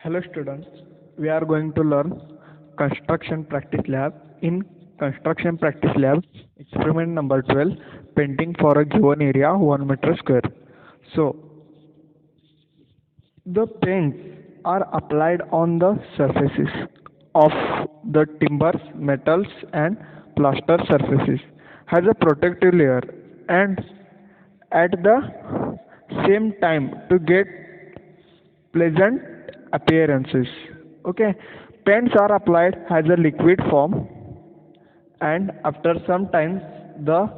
Hello students, we are going to learn construction practice lab. In construction practice lab, experiment number 12, painting for a given area 1 meter square. So, the paints are applied on the surfaces of the timbers, metals and plaster surfaces, has a protective layer, and at the same time to get pleasant appearances. Okay, paints are applied as a liquid form, and after some time, the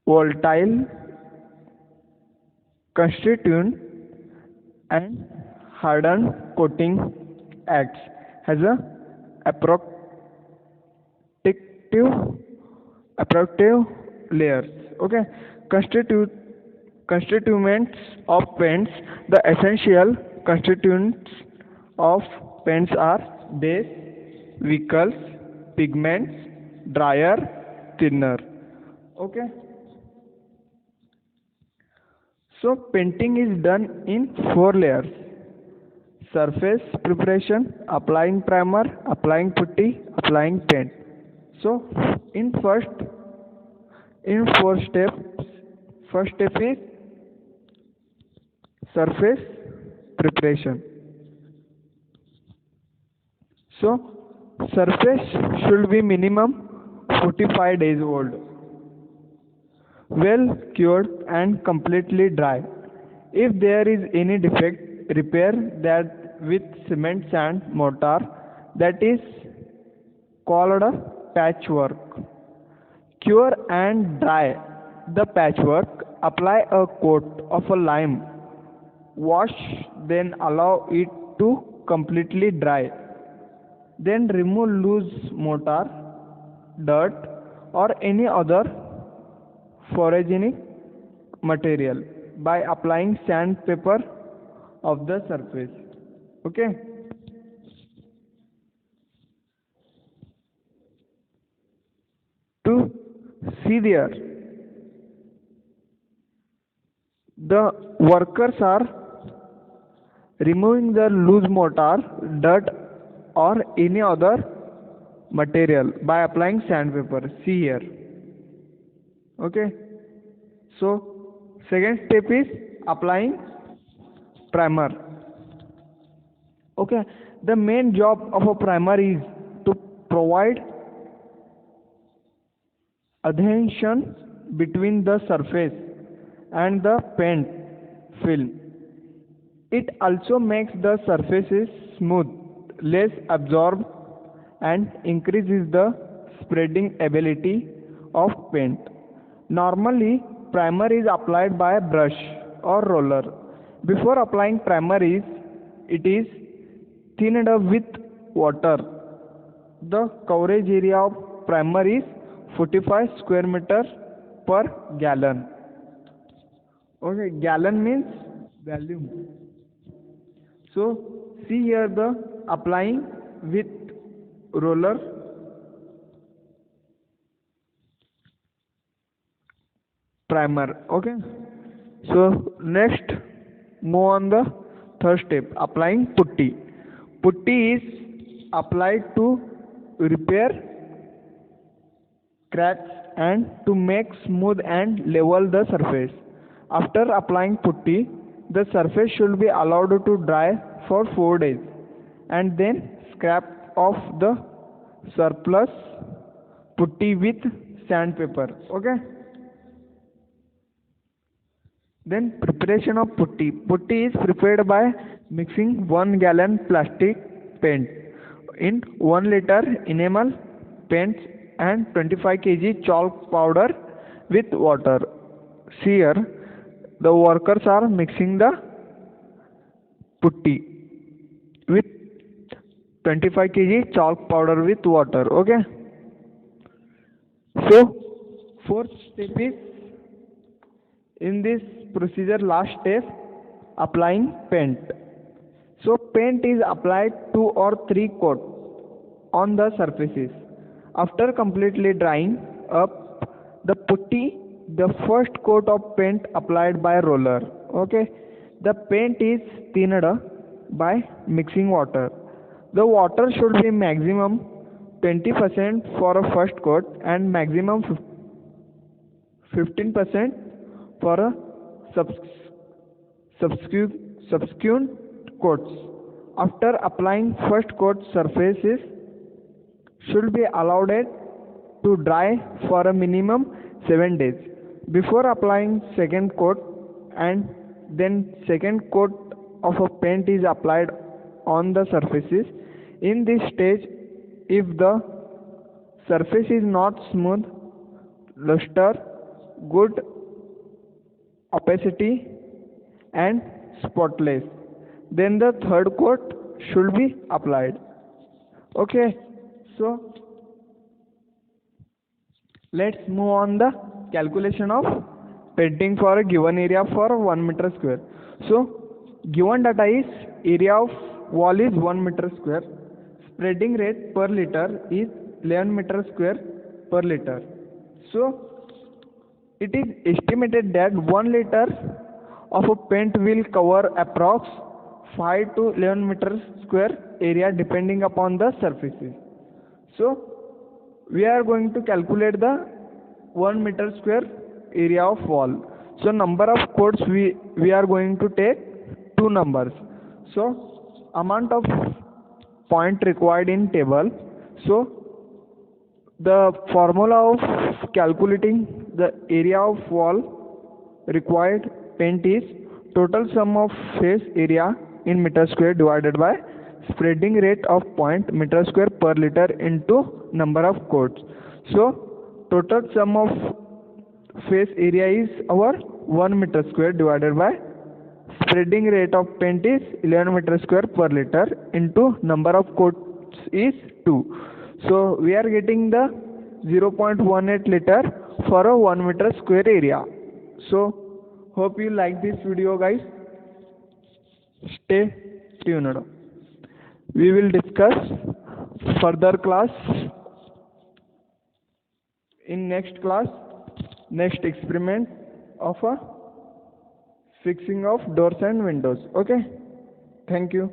volatile constituent and hardened coating acts as a protective protective layers. Okay, constitute constituents of paints. The essential constituents of paints are base, vehicles, pigments, dryer, thinner. Okay, so painting is done in four layers: surface preparation, applying primer, applying putty, applying paint. So in first in four steps, first step is surface preparation. So surface should be minimum 45 days old, well cured and completely dry. If there is any defect, repair that with cement, sand, mortar, that is called a patchwork. Cure and dry the patchwork, apply a coat of a lime, wash, then allow it to completely dry. Then remove loose mortar, dirt, or any other photogenic material by applying sandpaper of the surface. Okay. To see there, the workers are removing the loose mortar, dirt, or any other material by applying sandpaper. See here. Okay. So second step is applying primer. Okay. The main job of a primer is to provide adhesion between the surface and the paint film. It also makes the surfaces smooth, less absorbed, and increases the spreading ability of paint. Normally, primer is applied by a brush or roller. Before applying primer it is thinned with water. The coverage area of primer is 45 square meter per gallon. Okay, gallon means volume. So see here the applying with roller. Primer. Okay, so next move on the third step, applying putty. Putty is applied to repair cracks and to make smooth and level the surface. After applying putty, the surface should be allowed to dry for 4 days and then scrap off the surplus putty with sandpaper. Okay. Then preparation of putty. Putty is prepared by mixing 1 gallon plastic paint in 1 liter enamel paints and 25 kg chalk powder with water. See here, the workers are mixing the putty with 25 kg chalk powder with water. Okay. So fourth step is, in this procedure, last step, applying paint. So paint is applied 2 or 3 coats on the surfaces. After completely drying up the putty, the first coat of paint applied by roller. Okay, The paint is thinned by mixing water. The water should be maximum 20% for a first coat and maximum 15% for a subsequent coats. After applying first coat, surfaces should be allowed to dry for a minimum 7 days before applying second coat, and then second coat of a paint is applied on the surfaces. In this stage, if the surface is not smooth, luster, good opacity and spotless, then the third coat should be applied. Okay, so let's move on the calculation of painting for a given area for 1 meter square. So given data is area of wall is 1 meter square, spreading rate per liter is 11 meter square per liter. So it is estimated that 1 liter of a paint will cover approx 5 to 11 meter square area depending upon the surfaces. So we are going to calculate the 1 meter square area of wall. So number of coats we are going to take two numbers. So amount of point required in table. So the formula of calculating the area of wall required paint is total sum of face area in meter square divided by spreading rate of point meter square per liter into number of coats. So total sum of face area is our 1 meter square divided by spreading rate of paint is 11 meter square per liter into number of coats is 2. So we are getting the 0.18 liter for a 1 meter square area. So hope you like this video, guys. Stay tuned. We will discuss further class in next class, next experiment of a fixing of doors and windows. Okay, thank you.